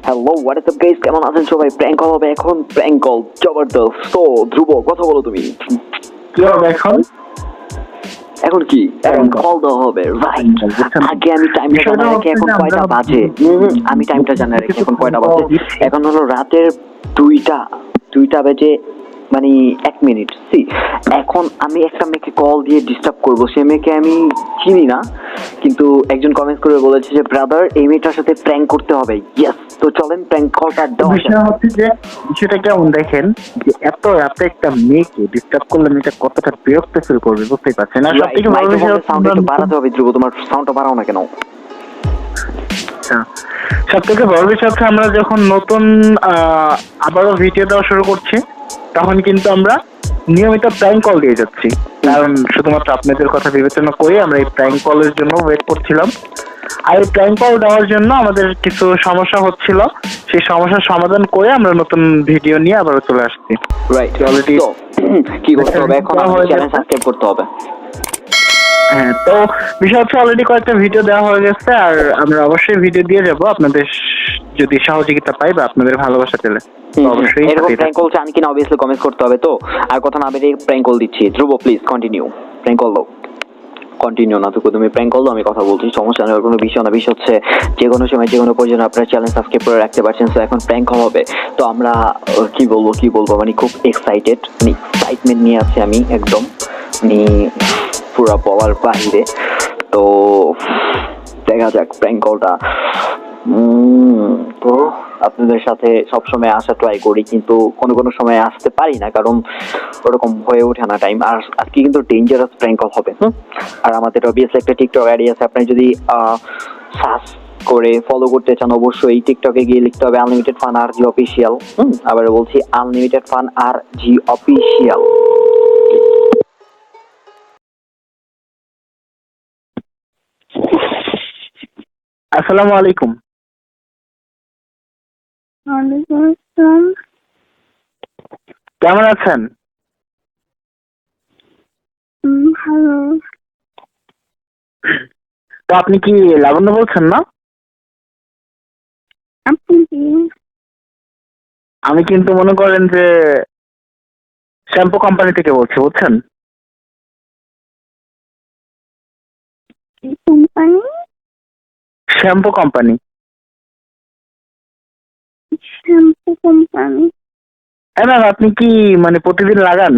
Hello what is up guys, কেমন আছেন সবাই? প্র্যাঙ্ক কল হবে এখন, প্র্যাঙ্ক কল জবরদস্ত। তো ধ্রুব কথা বলো তুমি। কি হবে এখন? এখন কি? এখন Prank call. কল দেওয়া হবে, রাইট? আগে আমি টাইমটা বিষয়টা জানাই রাখি, হচ্ছে এখন যে কয়টা আমরা বাজে। আমি টাইমটা জানাই রাখি, এখন কয়টা বাজে। কিছু এখন হলো রাতের দুইটা বেজে মানে 1 মিনিট। এখন আমি একটা মেয়েকে কল দিয়ে ডিস্টার্ব করবো। সে মেয়েকে আমি চিনি না, কিন্তু একজন কমেন্ট করে বলেছে যে ব্রাদার এই মেয়েটার সাথে প্র্যাঙ্ক করতে হবে। ইয়েস, তো চলেন প্র্যাঙ্ক কলটা দেওয়া যাক। বিষয় হচ্ছে যে বিষয়টা কেমন দেখেন, যে এত রাতে একটা মেয়েকে ডিস্টার্ব করলে মেয়েটা কতটা বিরক্ত ফিল করবে বুঝতেই পারছেন। আর সব থেকে বড় বিষয় হচ্ছে সাউন্ড একটু বাড়াতে হবে ধ্রুব, তোমার সাউন্ডটা বাড়াও না কেন? সব থেকে বড় বিষয় হচ্ছে আমরা যখন নতুন আবারও ভিডিও দেওয়া শুরু করছি, তখন কিন্তু আমরা নিয়মিত প্র্যাঙ্ক কল দিয়ে যাচ্ছি। কারণ শুধুমাত্র আপনাদের কথা বিবেচনা করে আমরা এই প্র্যাঙ্ক কলের জন্য ওয়েট করছিলাম। আর এই প্র্যাঙ্ক কল দেওয়ার জন্য আমাদের কিছু সমস্যা হচ্ছিল, সেই সমস্যার সমাধান করে আমরা নতুন ভিডিও নিয়ে আবার চলে আসছি। রাইট, অলরেডি তো কি করতে হবে এখন? চ্যানেল সাবস্ক্রাইব করতে হবে। হ্যাঁ, তো বিষয় হচ্ছে অলরেডি কয়েকটা ভিডিও দেওয়া হয়ে গেছে, আর আমরা অবশ্যই ভিডিও দিয়ে যাব আপনাদের যদি সহযোগিতা পাই বা আপনাদের ভালোবাসা পেলে। অবশ্যই এরকম প্র্যাঙ্ক কল চান কিনা অবভিয়াসলি কমেন্ট করতে হবে। তো আর কথা না বেরিয়ে প্র্যাঙ্ক কল দিচ্ছি। ধ্রুব প্লিজ কন্টিনিউ, প্র্যাঙ্ক কল দাও। কন্টিনিউ না তো তুমি প্র্যাঙ্ক কল দাও, আমি কথা বলছি, সমস্যা নেই, কোনো বিষয় না। বিষয় হচ্ছে যে কোনো সময় যে কোনো প্রয়োজনে আপনারা চ্যানেল সাবস্ক্রাইব করে রাখতে পারছেন। তো এখন প্র্যাঙ্ক কল হবে, তো আমরা কি বলবো মানে খুব এক্সাইটেড, মানে এক্সাইটমেন্ট নিয়ে আছি আমি একদম, মানে পুরো বলার বাহিরে। তো দেখা যাক প্র্যাঙ্ক কলটা। তো আপনাদের সাথে সবসময় আসা ট্রাই করি, কিন্তু কোনো সময় আসতে পারি না, কারণ ওরকম হয়ে ওঠে না টাইম। আর আজকে কিন্তু ডেঞ্জারাস প্র্যাঙ্ক কল হবে। আর আমাদের অবভিয়াসলি একটা টিকটক আইডি আছে, আপনি যদি সার্চ করে ফলো করতে চান অবশ্যই টিকটকে গিয়ে লিখতে হবে আনলিমিটেড ফান আর জি অফিসিয়াল। আবার বলছি আনলিমিটেড ফান আর জি অফিসিয়াল। আসসালামু আলাইকুম। ওয়ালাইকুম আসসালাম। কেমন আছেন? ভালো। তো আপনি কি লাবণ্য বলছেন না? আপনি কি? আমি কিন্তু মনে করেন যে শ্যাম্পু কোম্পানি থেকে বলছি, বুঝছেন? Company? Shampoo company. Shampoo company? হ্যাঁ ম্যাম, আপনি কি মানে প্রতিদিন লাগান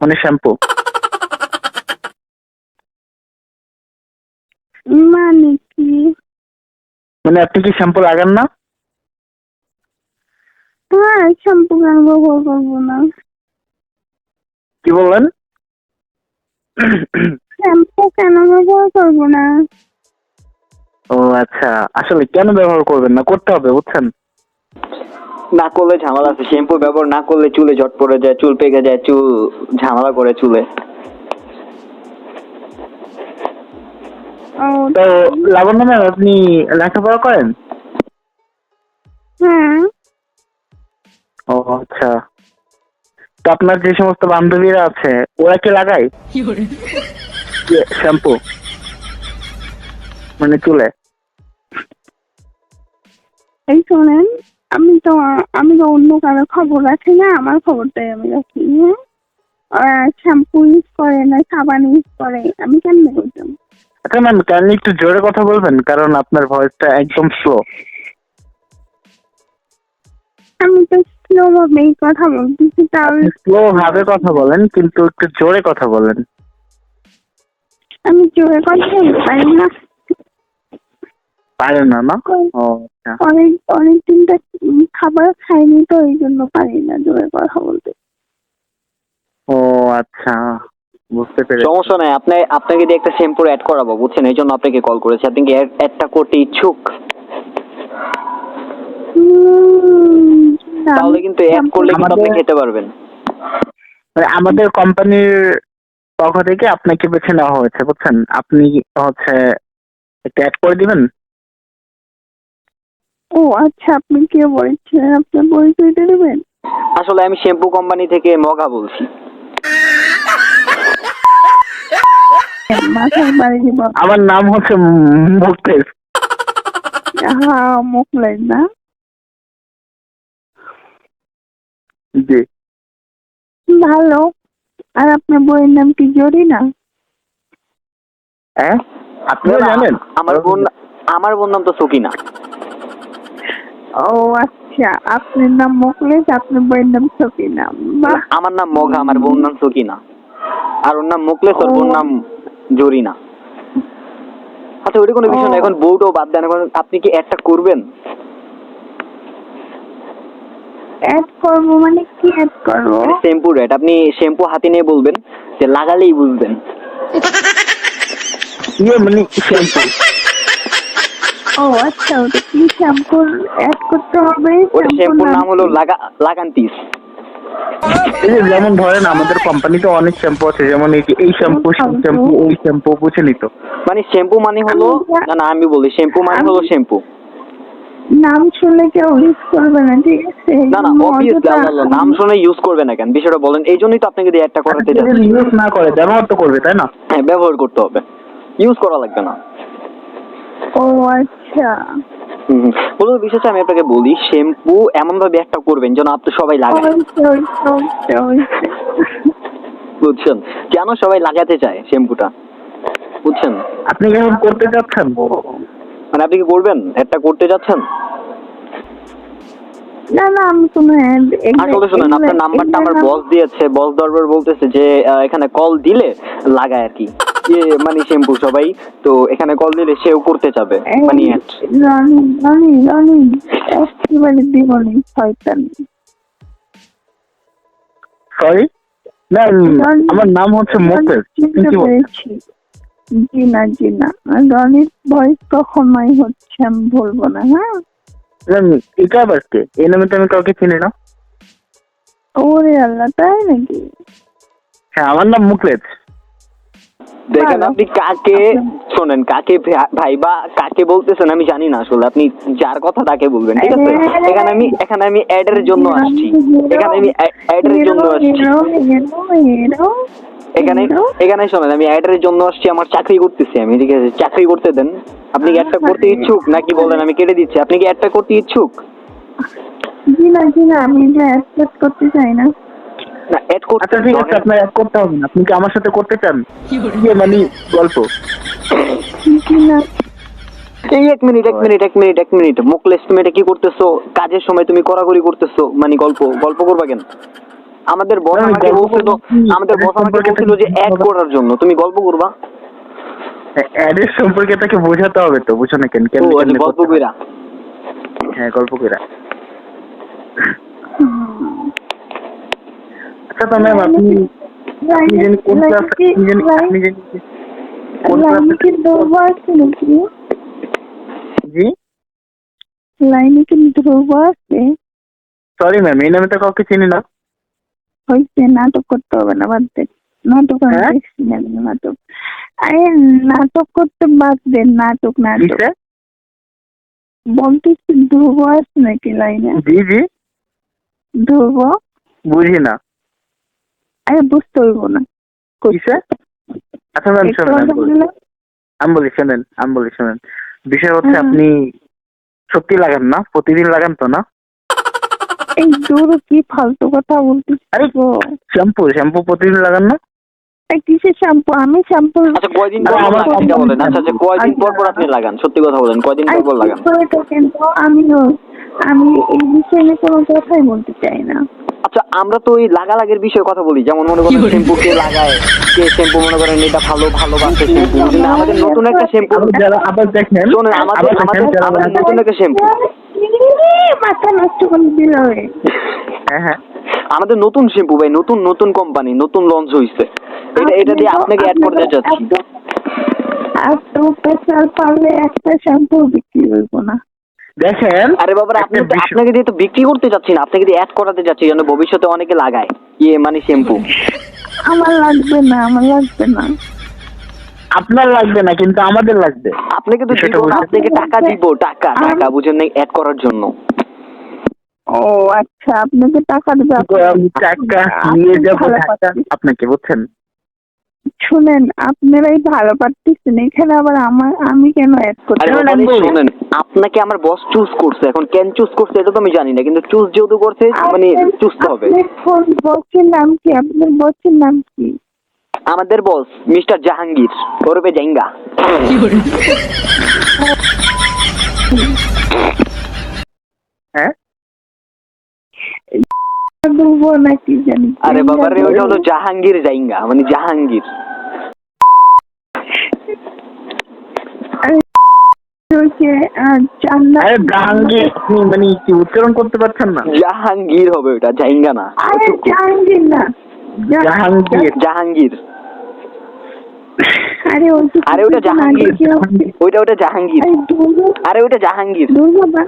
মানে শ্যাম্পু? মানে কি? মানে আপনি কি শ্যাম্পু লাগান না? হ্যাঁ, শ্যাম্পু কেন ব্যবহার করবো না? কি বললেন? শ্যাম্পু কেন ব্যবহার করবো না? ও আচ্ছা, আসলে কেন ব্যবহার করবেন না? করতে হবে বুঝছেন। না করলে ঝামেলা আছে, শ্যাম্পু ব্যবহার না করলে চুলে জট পড়ে যায়, চুল পেকে যায়, চুল ঝামেলা করে চুলে। ও তো লাবণ্য ম্যাম, আপনি লেখাপড়া করেন? হ্যাঁ। ও আচ্ছা, তো আপনার যে সমস্ত বান্ধবীরা আছে ওরা কি লাগায় শ্যাম্পু মানে চুলে? এই শোনেন, আমি তো অন্য কারো খবর রাখি না, আমার খবরটাই আমি রাখি। হ্যাঁ, ওরা শ্যাম্পু ইউজ করে না সাবান ইউজ করে, আমি কেন বলতাম? আচ্ছা ম্যাম, কাইন্ডলি একটু জোরে কথা বলবেন, কারণ আপনার ভয়েসটা একদম স্লো। আমি তো স্লো ভাবেই কথা বলতেছি, তাহলে স্লো ভাবে কথা বলেন, কিন্তু একটু জোরে কথা বলেন। আমি জোরে কথা বলতে পারি না। পারেন না না? ও আচ্ছা। অনেকদিন খাবার খাইনি, তো এই জন্য পারি না জোরে কথা বলতে। ও আচ্ছা, বুঝতে পেরেছি। সমস্যা নাই, আপনাকে দিয়ে একটা শ্যাম্পু অ্যাড করাবো বুঝছেন, এই জন্য আপনাকে কল করেছি। আপনি কি অ্যাডটা করতে ইচ্ছুক? তাহলে কিন্তু অ্যাড করলে কিন্তু আপনি খেতে পারবেন। মানে আমাদের কোম্পানির পক্ষ থেকে আপনাকে বেছে নেওয়া হয়েছে বুঝছেন। আপনি হচ্ছে একটা অ্যাড করে দিবেন। ও আচ্ছা, আপনি কে বলছেন? আপনার পরিচয়টা দেবেন? আসলে আমি শ্যাম্পু কোম্পানি থেকে মগা বলছি। মাথায় বাড়ি দিব। আমার নাম হচ্ছে মুকেশ। হ্যাঁ, মুখলেন না? জি। ভালো। আর আপনার বইয়ের নাম কি জরিনা? হ্যাঁ, আপনিও জানেন? আমার বোন নাম তো সকিনা। ও আচ্ছা, আপনার নাম মোকলেশ, আপনার বইয়ের নাম সকিনা। বাহ। আমার নাম মগা, আমার বোন নাম সকিনা। আর ওর নাম মুকলেশ, ওর বোন নাম জরিনা। আচ্ছা ওইটা কোনো বিষয় না, এখন বউটাও বাদ দেন, এখন আপনি কি একটা করবেন? অ্যাড করবো মানে কি অ্যাড করবো? শ্যাম্পু রেট, আপনি শ্যাম্পু হাতে নিয়ে বলবেন যে লাগালেই বুঝবেন। মানে শ্যাম্পু। ও আচ্ছা, ওটা কি শ্যাম্পুর অ্যাড করতে হবে? ওটা শ্যাম্পুর নাম হলো লাগান্তিস। এই যে যেমন ধরেন আমাদের কোম্পানিতে অনেক শ্যাম্পু আছে, যেমন এই শ্যাম্পু, শ্যাম্পু, ওই শ্যাম্পু, বুঝে নিত। মানে শ্যাম্পু মানে হলো, না আমি বলি শ্যাম্পু মানে হলো শ্যাম্পু। নাম শুনলে কেউ ইউজ করবে না, ঠিক আছে? না অবভিয়াসলি আল্লাহ নাম শুনে ইউজ করবে না কেন, বিষয়টা বলেন। এই জন্যই তো আপনাকে দিয়ে একটা করাতে যাচ্ছি। ইউজ না করে ব্যবহার তো করবে, তাই না? হ্যাঁ, ব্যবহার করতে হবে, ইউজ করা লাগবে না। ও আচ্ছা। বলুন বিষয় হচ্ছে, আমি আপনাকে বলি শ্যাম্পু এমন ভাবে একটা করবেন যেন আপনি সবাই লাগায়, বুঝছেন? কেন সবাই লাগাতে চায় শ্যাম্পুটা, বুঝছেন? আপনি কেমন করতে চাচ্ছেন? মানে আপনি কি করবেন, একটা করতে যাচ্ছেন? না আমি কোনো আসলে শুনেন, আপনার নাম্বারটা আমার বস দিয়েছে, বস দরবার বলতেছে যে এখানে কল দিলে লাগায় আর কি, মানে শ্যাম্পু সবাই তো এখানে কল দিলে সেও করতে যাবে মানে রনি একেবারে দিবনি শয়তান। সরি, না আমার নাম হচ্ছে মোকেশ। জি না রনির ভয়েস কখনোই হচ্ছে, আমি বলবো না। হ্যাঁ, এটা আবার কে? এই নামে তো আমি কাউকে চিনি না। ওরে আল্লাহ, তাই নাকি? হ্যাঁ, আমার নাম মুকলেশ। দেখেন আপনি কাকে শোনেন, কাকে ভাই বা কাকে বলতেছেন আমি জানি না, আসলে আপনি যার কথা তাকে বলবেন, ঠিক আছে? এখানে আমি অ্যাডের জন্য আসছি, এখানে শোনেন, আমি অ্যাডের জন্য আসছি, আমার চাকরি করতেছি আমি, ঠিক আছে? চাকরি করতে দেন। আপনি কি একটা করতে ইচ্ছুক নাকি বলেন, আমি কেটে দিচ্ছি। আপনি কি একটা করতে ইচ্ছুক? জি না আমি অ্যাড করতে চাই না। না অ্যাড করতে, আচ্ছা ঠিক আছে, আপনার অ্যাড করতে হবে না। আপনি কি আমার সাথে করতে চান? মানে গল্প। না এই এক মিনিট মুকলেশ, তুমি এটা কি করতেছো? কাজের সময় তুমি কড়াকড়ি করতেছো, মানে গল্প করবা কেন? আমাদের বস আমাকে বলছিল যে অ্যাড করার জন্য, তুমি গল্প করবা? অ্যাডের সম্পর্কে তাকে বোঝাতে হবে তো, বুঝো না কেন? গল্প কইরা। হ্যাঁ, গল্প কইরা। আচ্ছা তো ম্যাম, আপনি কোন ক্লাস? জি লাইনে কি ধ্রুব আছে? সরি ম্যাম, এই নামে তো কাউকে চিনি না। হয়েছে, নাটক করতে হবে না, বাদ দেন নাটক। আমি দেখছি না নাটক। আরে নাটক করতে বাদ দেন, নাটক বলতেছি ধ্রুব আছে নাকি লাইনে? জি ধ্রুব বুঝি না। আরে বুঝতে হইব না। কিসে? আচ্ছা ম্যাম শোনেন, আমি বলি শোনেন। বিষয় হচ্ছে আপনি সত্যি লাগান না? প্রতিদিন লাগান তো না? এই দূর কি ফালতু কথা বলছিস? আরে শ্যাম্পু প্রতিদিন লাগান না? কিসের শ্যাম্পু? আমি শ্যাম্পু আচ্ছা কয়দিন পর বলেন? আচ্ছা কয়দিন পর আপনি লাগান? সত্যি কথা বলেন, কয়দিন পর লাগান? আমি এই বিষয়ে নিয়ে কোনো কথাই বলতে চাই না। আচ্ছা আমরা তো এই লাগালাগের বিষয়ে কথা বলি, যেমন মনে করেন শ্যাম্পু কে লাগায়, কে শ্যাম্পু মনে করেন এটা ভালোবাসে শ্যাম্পু, আমাদের নতুন একটা শ্যাম্পু, আবার দেখেন আমাদের নতুন একটা শ্যাম্পু, মাথা নষ্ট করে দিল। হ্যাঁ আমাদের নতুন শ্যাম্পু ভাই, নতুন কোম্পানি, নতুন লঞ্চ হয়েছে, এটা দিয়ে আপনাকে অ্যাড করতে যাচ্ছি। পারলে একটা শ্যাম্পু বিক্রি হইব না। দেখেন আরে বাবা, আপনাকে দিয়ে তো বিক্রি করতে যাচ্ছি না, আপনাকে দিয়ে অ্যাড করাতে যাচ্ছি যেন ভবিষ্যতে অনেকে লাগায় মানে শ্যাম্পু। আমার লাগবে না। আপনার লাগবে না, কিন্তু আমাদের লাগবে। আপনাকে তো আপনাকে টাকা দিব, টাকা বুঝেন না, অ্যাড করার জন্য। ও আচ্ছা, আপনাকে টাকা দেবে? টাকা নিয়ে যাবো আপনাকে, বুঝছেন? শুনেন, আপনারাই ভালো পারতেছেন, এখানে আবার আমি কেন অ্যাড করতে আরে হবে? বাবা রে, শুনেন, আপনাকে আমার বস চুজ করছে, এখন কেন চুজ করছে এটা তো আমি জানি না, কিন্তু চুজ যেহেতু করছে মানে চুজ তো হবে। আপনার ফোন বসের নাম কি? আপনার বসের নাম কি? আমাদের বস মিস্টার জাহাঙ্গীর ওরফে জাইঙ্গা। হ্যাঁ দেবো নাকি জানি। আরে বাবা রে, ওইটা হলো জাহাঙ্গীর জাইঙ্গা, মানে জাহাঙ্গীর। হচ্ছে জান্নাত। আরে জাহাঙ্গীর, আপনি মানে কি উচ্চারণ করতে পারছেন না? জাহাঙ্গীর হবে ওটা, জাইঙ্গা না। আরে জাহাঙ্গীর না, জাহাঙ্গীর। জাহাঙ্গীর। আরে ওই যে আরে ওটা জাহাঙ্গীর, ওটা জাহাঙ্গীর। আরে দুর্গা, আরে ওটা জাহাঙ্গীর। দুর্গা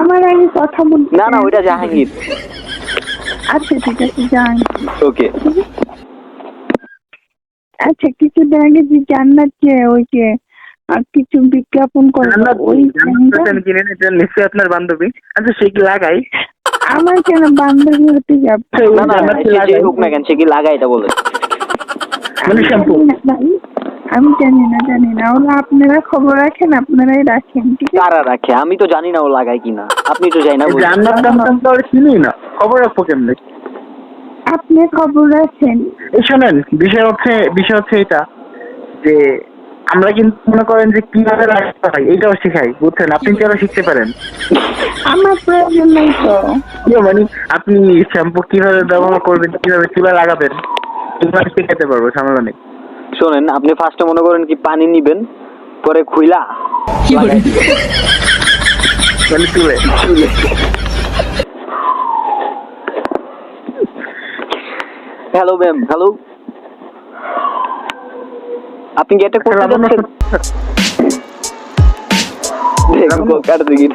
আমার আগে কথা বলতে। না না, ওটা জাহাঙ্গীর। আচ্ছা ঠিক আছে, জাহাঙ্গীর। ওকে। আচ্ছা, কিছুদিন আগে যে জান্নাত যে ওই যে কিছু বিজ্ঞাপন করে ওই নিশ্চয়ই আপনার বান্ধবী। আচ্ছা সে কি লাগাই? আমার কেন বান্ধবী হতে যাবে? না না, সে যে হোক না কেন, সে কি লাগায় এটা বলে। মানে শ্যাম্পু। আমি জানি না ওরা, আপনারা খবর রাখেন, আপনারাই রাখেন, ঠিক আছে? কারা রাখে আমি তো জানি না ও লাগায় কিনা, আপনি তো জানি না। জান্নাত টান্নাত তো আর চিনি না, খবর রাখবো কেমনে? আপনি খবর রাখেন। এই শোনেন, বিষয় হচ্ছে এটা যে আমরা কিন্তু মনে করেন যে কিভাবে রাখতে হয় এইটাও শেখাই, বুঝছেন? আপনি কি আরো শিখতে পারেন? আমার প্রয়োজন নাই তো। মানে আপনি শ্যাম্পু কিভাবে ব্যবহার করবেন, কিভাবে লাগাবেন, এগুলো আমি শেখাতে পারবো, ঝামেলা নেই। শোনেন, আপনি ফার্স্টে মনে করেন কি পানি নিবেন, পরে খুইলা লাগাই দিবেন। মানে চুলে। হ্যালো ম্যাম, হ্যালো, আপনি কি এটা করতে যাচ্ছেন? দেখো কার দিকে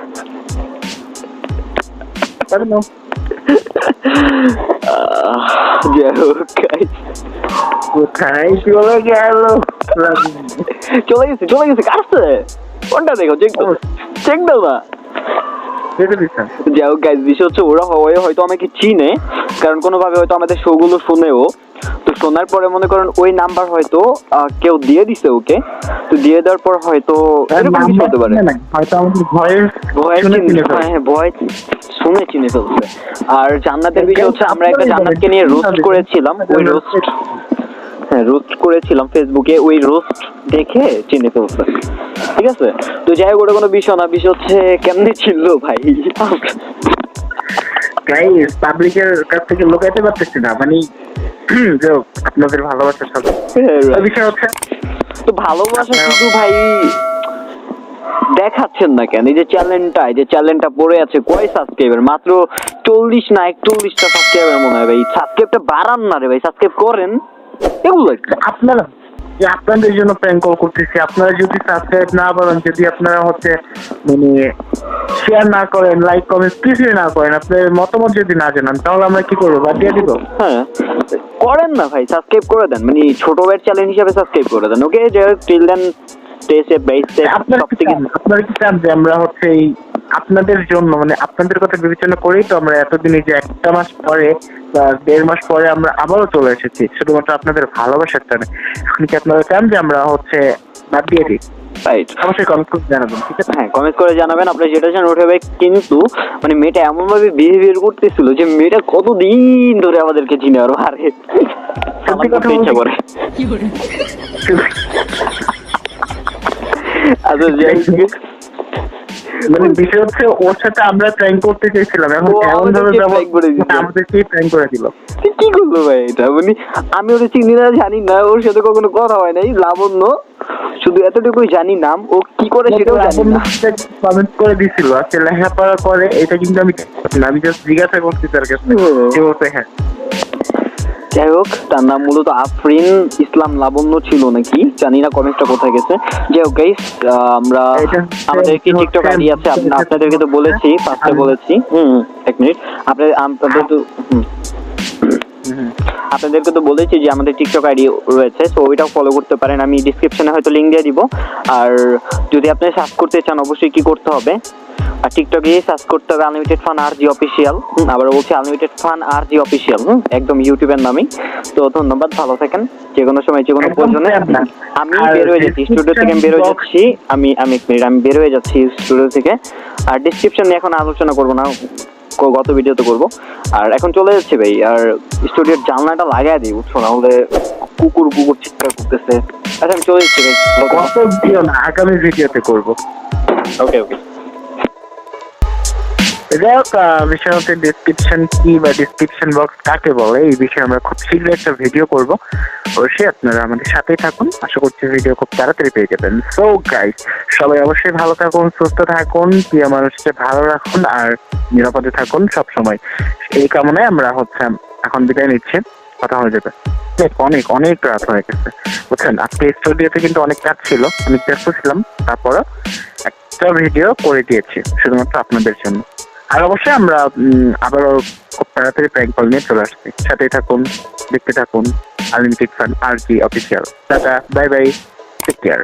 কোথায় চলে গেল? চলে গেছে কাটছে কোনটা, দেখো চেক দাও না। যাই হোক গাইজ, বিষয় হচ্ছে ওরা হয়তো আমাকে চিনে, কারণ কোনোভাবে হয়তো আমাদের শো গুলো শুনেও, তো শোনার পরে মনে করেন ওই নাম্বার হয়তো কেউ দিয়ে দিছে ওকে, তো দিয়ে দেওয়ার পর হয়তো এরকম কিছু হতে পারে, হয়তো আমাদের ভয়েস শুনে চিনে ফেলছে। আর জান্নাতের বিষয় হচ্ছে আমরা একটা জান্নাতকে নিয়ে রোস্ট করেছিলাম, ওই রোস্ট করেছিলাম ফেসবুকে, ওই রোস্ট দেখে চিনে ফেলছে, ঠিক আছে? তো যাই হোক, ওটা কোনো বিষয় না, বিষয় হচ্ছে কেমনে ছিল ভাই, পাবলিকের কাছ থেকে লোকাইতে পারতেছি না, মানে আপনাদের ভালোবাসার সাথে বিষয় হচ্ছে। তো ভালোবাসা শুধু ভাই দেখাচ্ছেন না কেন? এই যে চ্যানেলটা পড়ে আছে, কয় সাবস্ক্রাইবার? মাত্র 40 না 41টা সাবস্ক্রাইবার মনে হয় ভাই। সাবস্ক্রাইবটা বাড়ান না রে ভাই, সাবস্ক্রাইব করেন। এগুলো আপনাদের জন্য প্র্যাঙ্ক কল করতেছি, আপনারা যদি সাবস্ক্রাইব না করেন, যদি আপনারা হচ্ছে মানে শেয়ার না করেন, লাইক কমেন্ট কিছুই না করেন, আপনার মতামত যদি না জানান, তাহলে আমরা কি করবো? বাদ দিয়ে দিব? হ্যাঁ, করেন না ভাই, সাবস্ক্রাইব করে দেন, মানে ছোট ভাইয়ের চ্যানেল হিসাবে সাবস্ক্রাইব করে দেন। ওকে, যে টিল দেন আপনারা কি চান যে আমরা হচ্ছে এই আপনাদের জন্য, মানে আপনাদের কথা বিবেচনা করেই তো আমরা এতদিন, এই যে 1 মাস পরে বা 1.5 মাস পরে আমরা আবারও চলে এসেছি শুধুমাত্র আপনাদের ভালোবাসার টানে। এখন কি আপনারা চান যে আমরা হচ্ছে বাদ দিয়ে দিই? রাইট, অবশ্যই কমেন্ট করে জানাবেন, ঠিক আছে? হ্যাঁ, কমেন্ট করে জানাবেন আপনি যেটা চান ওটা ভাই। কিন্তু মানে মেয়েটা এমন ভাবে বিহেভিয়ার করতেছিল যে মেয়েটা কতদিন ধরে আমাদেরকে চিনে, আর আরে আমার কথা ইচ্ছা করে। আচ্ছা যাই হোক, মানে বিষয় হচ্ছে ওর সাথে আমরা প্র্যাঙ্ক করতে চাইছিলাম, এখন এমন ভাবে আমাদেরকে প্র্যাঙ্ক করে দিল। কি করলো ভাই এটা? মানে আমি ওর চিনি না, জানি না, ওর সাথে কখনো কথা হয় নাই। লাবণ্য শুধু এতটুকুই জানি নাম, ও কি করে সেটাও জানি না। কমেন্ট করে দিছিল আজকে লেখাপড়া করে, এটা কিন্তু আমি জাস্ট জিজ্ঞাসা করছি তার কাছে, সে বলছে হ্যাঁ। যাই হোক, তার নাম মূলত আফরিন ইসলাম লাবণ্য ছিল নাকি, জানি না, কমেন্টটা কোথায় গেছে। যাই হোক গাইস, আমরা আমাদের কি টিকটক আইডি আছে, আপনাদেরকে তো বলেছি, ফার্স্টে বলেছি। এক মিনিট, আপনাদেরকে তো বলেছি যে আমাদের টিকটক আইডি রয়েছে, তো ওইটাও ফলো করতে পারেন, আমি ডিসক্রিপশনে হয়তো লিঙ্ক দিয়ে দিব। আর যদি আপনি সার্চ করতে চান, অবশ্যই কি করতে হবে, আর টিকটকে সার্চ করতে হবে আনলিমিটেড ফান RG অফিসিয়াল। আবার বলছি আনলিমিটেড ফান RG অফিসিয়াল, একদম ইউটিউবের নামেই। তো ধন্যবাদ, ভালো থাকেন। যে কোনো সময় যে কোনো একদম প্রয়োজনে same না। আমি আর বের হয়ে যাচ্ছি স্টুডিও থেকে, আমি বের হয়ে description যাচ্ছি, আমি এক মিনিট, আমি বের হয়ে যাচ্ছি স্টুডিও থেকে। আর ডিসক্রিপশন নিয়ে এখন আলোচনা করবো না, গত ভিডিওতে করবো। আর এখন চলে যাচ্ছে ভাই, আর স্টুডিওর জানলাটা লাগাই দিই, বুঝছো, না হলে কুকুর চিৎকার করতেছে। আচ্ছা আমি চলে যাচ্ছি ভাই। গত ভিডিও না, আগামী ভিডিওতে করবো। ওকে ওকে। যাই হোক, বিষয় হচ্ছে ডিসক্রিপশন কি বা ডিসক্রিপশন বক্স কাকে বলে, এই বিষয়ে আমরা খুব শীঘ্রই একটা ভিডিও করব। অবশ্যই আপনারা আমাদের সাথেই থাকুন, আশা করছি ভিডিও খুব তাড়াতাড়ি পেয়ে যাবেন। সো গাইস, সবাই অবশ্যই ভালো থাকুন, সুস্থ থাকুন, প্রিয় মানুষকে ভালো রাখুন আর নিরাপদে থাকুন সব সময়। এই কামনায় আমরা এখন বিদায় নিচ্ছি, কথা হয়ে যাবে। অনেক অনেক রাত হয়ে গেছে বুঝছেন। আজকে স্টুডিওতে কিন্তু অনেক কাজ ছিল, অনেক ব্যস্ত ছিলাম, তারপরে একটা ভিডিও করে দিয়েছি শুধুমাত্র আপনাদের জন্য। আর অবশ্যই আমরা আবারও খুব তাড়াতাড়ি প্র্যাঙ্ক কল নিয়ে চলে আসছি। সাথেই থাকুন, দেখতে থাকুন unlimited fun RG official. Tata, bye bye, take care.